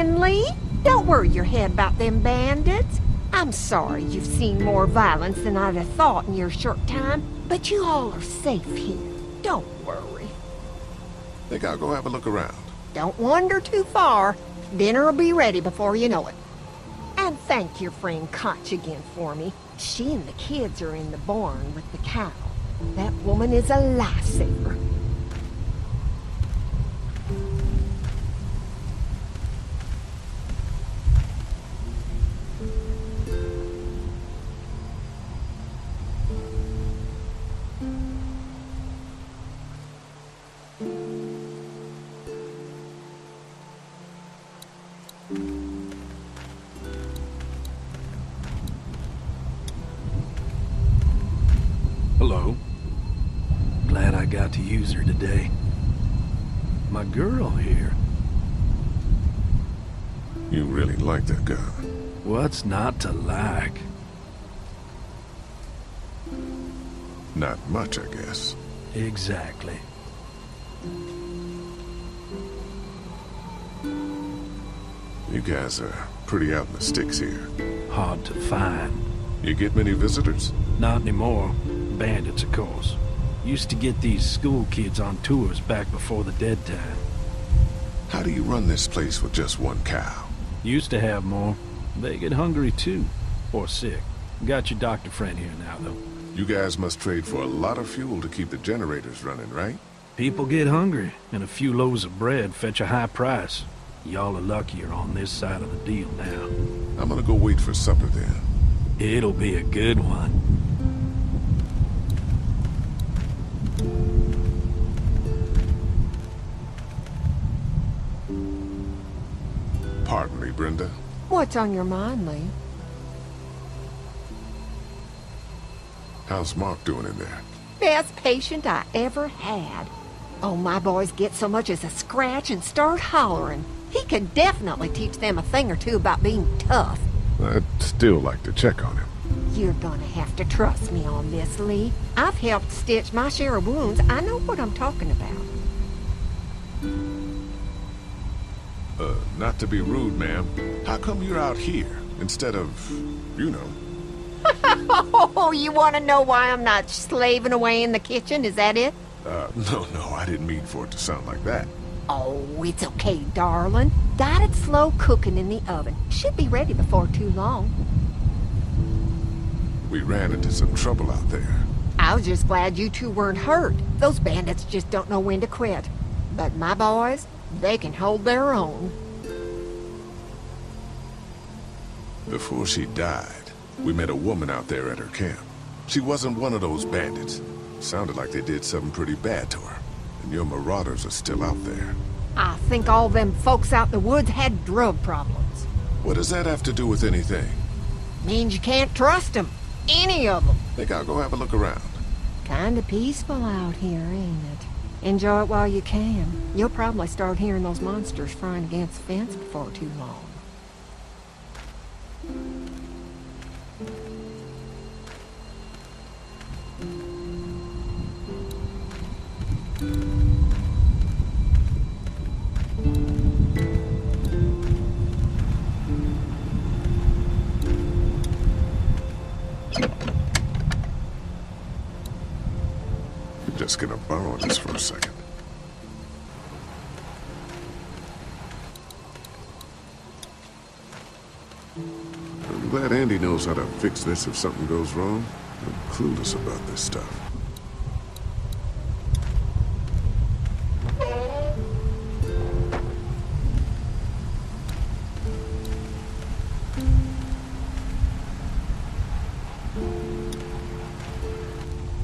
morning, Lee. Don't worry your head about them bandits. I'm sorry you've seen more violence than I'd have thought in your short time, but you all are safe here. Don't worry. Think I'll go have a look around. Don't wander too far. Dinner'll be ready before you know it. And thank your friend Koch again for me. She and the kids are in the barn with the cow. That woman is a lifesaver. Hello. Glad I got to use her today. My girl here. You really like that gun. What's not to like? Not much, I guess. Exactly. You guys are pretty out in the sticks here. Hard to find. You get many visitors? Not anymore. Bandits, of course. Used to get these school kids on tours back before the dead time. How do you run this place with just one cow? Used to have more. They get hungry too. Or sick. Got your doctor friend here now, though. You guys must trade for a lot of fuel to keep the generators running, right? People get hungry, and a few loaves of bread fetch a high price. Y'all are luckier on this side of the deal now. I'm gonna go wait for supper then. It'll be a good one. Pardon me, Brenda. What's on your mind, Lee? How's Mark doing in there? Best patient I ever had. Oh, my boys get so much as a scratch and start hollering. He could definitely teach them a thing or two about being tough. I'd still like to check on him. You're gonna have to trust me on this, Lee. I've helped stitch my share of wounds. I know what I'm talking about. Not to be rude, ma'am. How come you're out here instead of, you know? Oh, you want to know why I'm not slaving away in the kitchen? Is that it? No, I didn't mean for it to sound like that. Oh, it's okay, darling. Got it slow cooking in the oven. Should be ready before too long. We ran into some trouble out there. I was just glad you two weren't hurt. Those bandits just don't know when to quit. But my boys, they can hold their own. Before she died, we met a woman out there at her camp. She wasn't one of those bandits. Sounded like they did something pretty bad to her. And your marauders are still out there. I think all them folks out in the woods had drug problems. What does that have to do with anything? Means you can't trust them. Any of them. Think I'll go have a look around. Kinda peaceful out here, ain't it? Enjoy it while you can. You'll probably start hearing those monsters frying against the fence before too long. Just gonna borrow this for a second. I'm glad Andy knows how to fix this if something goes wrong. I'm clueless about this stuff.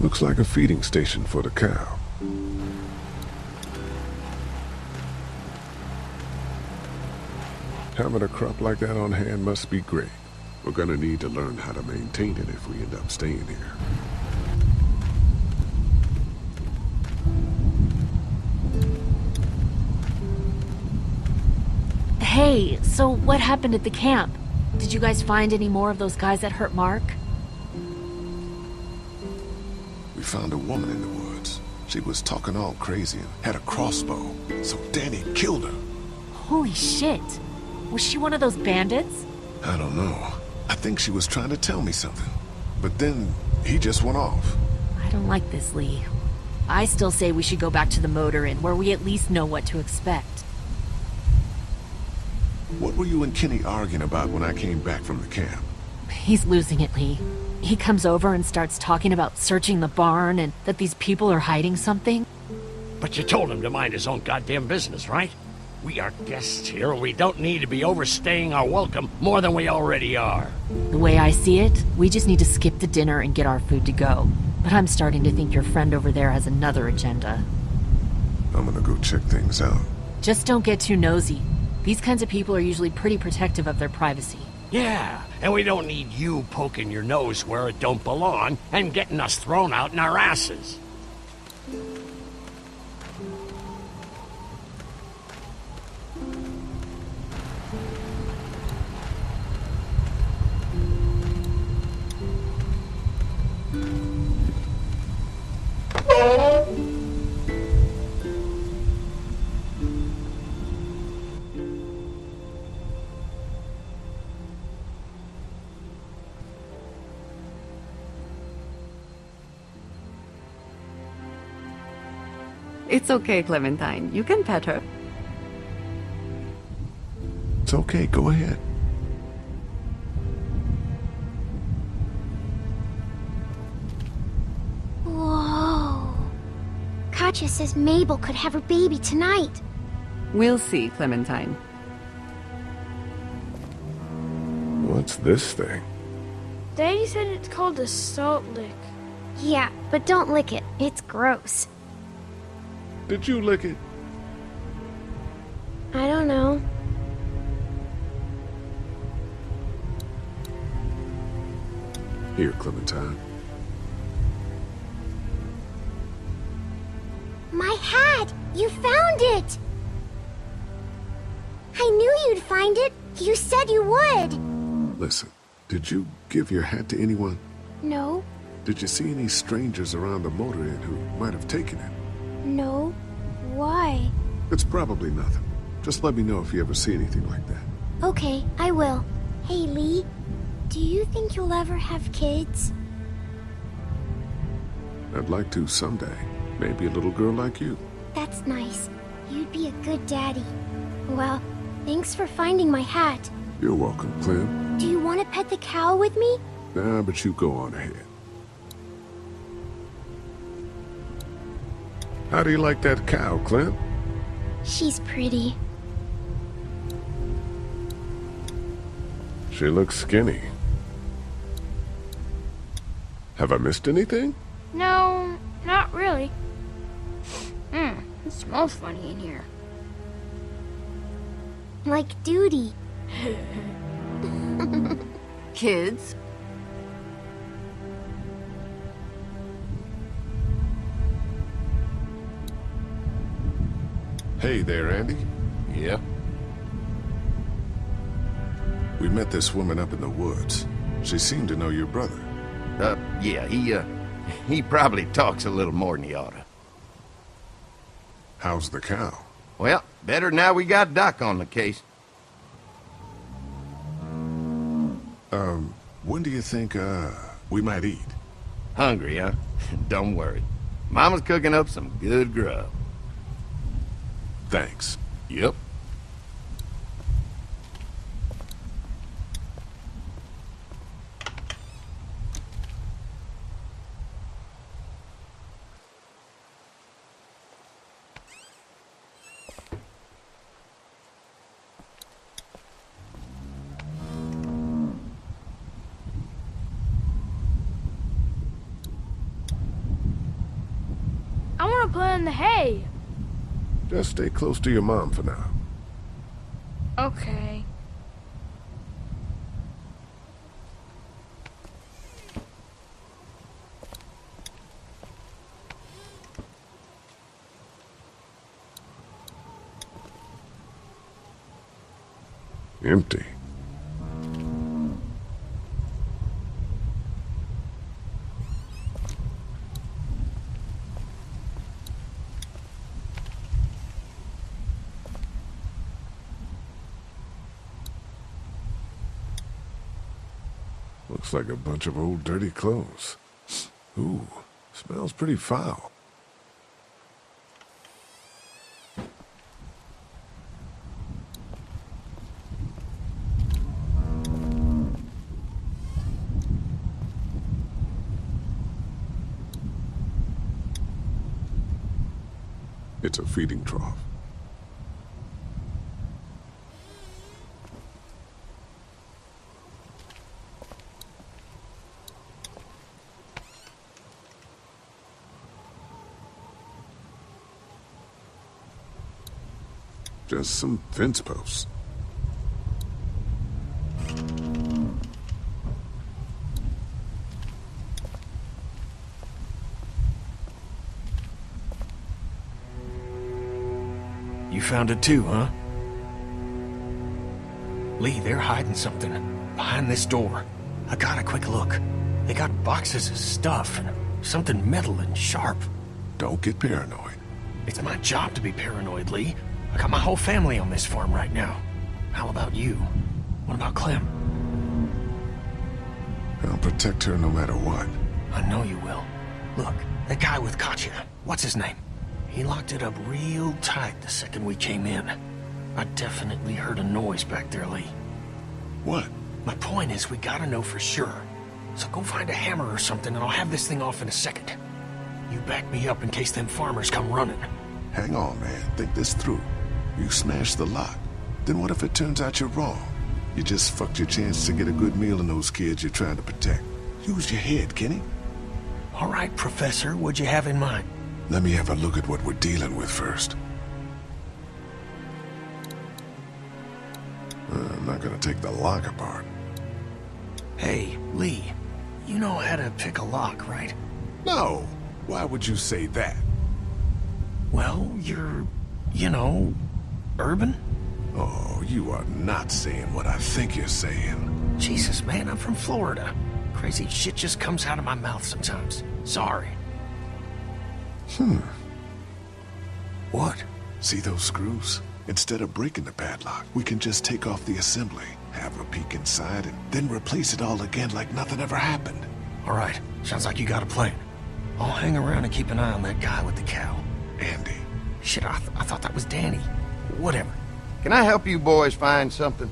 Looks like a feeding station for the cow. Having a crop like that on hand must be great. We're gonna need to learn how to maintain it if we end up staying here. Hey, so what happened at the camp? Did you guys find any more of those guys that hurt Mark? We found a woman in the woods. She was talking all crazy and had a crossbow, so Danny killed her. Holy shit. Was she one of those bandits? I don't know. I think she was trying to tell me something. But then, he just went off. I don't like this, Lee. I still say we should go back to the motor inn, where we at least know what to expect. What were you and Kenny arguing about when I came back from the camp? He's losing it, Lee. He comes over and starts talking about searching the barn and that these people are hiding something. But you told him to mind his own goddamn business, right? We are guests here, and we don't need to be overstaying our welcome more than we already are. The way I see it, we just need to skip the dinner and get our food to go. But I'm starting to think your friend over there has another agenda. I'm gonna go check things out. Just don't get too nosy. These kinds of people are usually pretty protective of their privacy. Yeah, and we don't need you poking your nose where it don't belong and getting us thrown out in our asses. It's okay, Clementine. You can pet her. It's okay, go ahead. Whoa. Katya says Mabel could have her baby tonight. We'll see, Clementine. What's this thing? Daddy said it's called a salt lick. Yeah, but don't lick it. It's gross. Did you lick it? I don't know. Here, Clementine. My hat! You found it! I knew you'd find it. You said you would. Listen, did you give your hat to anyone? No, Did you see any strangers around the motor inn who might have taken it? no. Why? It's probably nothing. Just let me know if you ever see anything like that. Okay, I will. Hey, Lee. Do you think you'll ever have kids? I'd like to someday. Maybe a little girl like you. That's nice. You'd be a good daddy. Well, thanks for finding my hat. You're welcome, Clem. Do you want to pet the cow with me? Nah, but you go on ahead. How do you like that cow, Clem? She's pretty. She looks skinny. Have I missed anything? No, not really. It smells funny in here. Like duty. Kids, Hey there, Andy. Yeah? We met this woman up in the woods. She seemed to know your brother. Yeah, he probably talks a little more than he oughta. How's the cow? Well, better now we got Doc on the case. When do you think, we might eat? Hungry, huh? Don't worry. Mama's cooking up some good grub. Thanks. Yep. I want to play in the hay. Just stay close to your mom for now. Okay. Empty. Looks like a bunch of old dirty clothes. Ooh, smells pretty foul. It's a feeding trough. Just some fence posts. You found it too, huh? Lee, they're hiding something behind this door. I got a quick look. They got boxes of stuff and something metal and sharp. Don't get paranoid. It's my job to be paranoid, Lee. I got my whole family on this farm right now. How about you? What about Clem? I'll protect her no matter what. I know you will. Look, that guy with Katya, what's his name? He locked it up real tight the second we came in. I definitely heard a noise back there, Lee. What? My point is, we gotta know for sure. So go find a hammer or something and I'll have this thing off in a second. You back me up in case them farmers come running. Hang on, man. Think this through. You smashed the lock. Then what if it turns out you're wrong? You just fucked your chance to get a good meal in those kids you're trying to protect. Use your head, Kenny. All right, Professor, what'd you have in mind? Let me have a look at what we're dealing with first. I'm not gonna take the lock apart. Hey, Lee, you know how to pick a lock, right? No! Why would you say that? Well, you're, you know, urban? Oh, you are not saying what I think you're saying. Jesus, man, I'm from Florida. Crazy shit just comes out of my mouth sometimes. Sorry. What? See those screws? Instead of breaking the padlock, we can just take off the assembly, have a peek inside, and then replace it all again like nothing ever happened. All right, sounds like you got a plan. I'll hang around and keep an eye on that guy with the cow. Andy. Shit, I thought that was Danny. Whatever. Can I help you boys find something?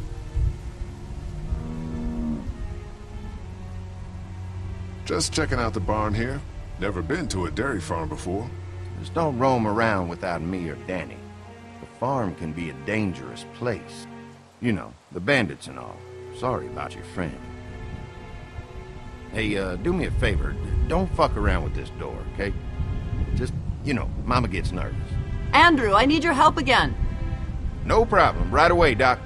Just checking out the barn here. Never been to a dairy farm before. Just don't roam around without me or Danny. The farm can be a dangerous place. You know, the bandits and all. Sorry about your friend. Hey, do me a favor. Don't fuck around with this door, okay? Just, you know, Mama gets nervous. Andrew, I need your help again. No problem. Right away, Doc.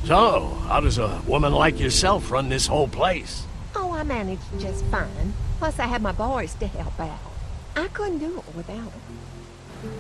So, how does a woman like yourself run this whole place? Oh, I managed just fine. Plus, I had my boys to help out. I couldn't do it without them.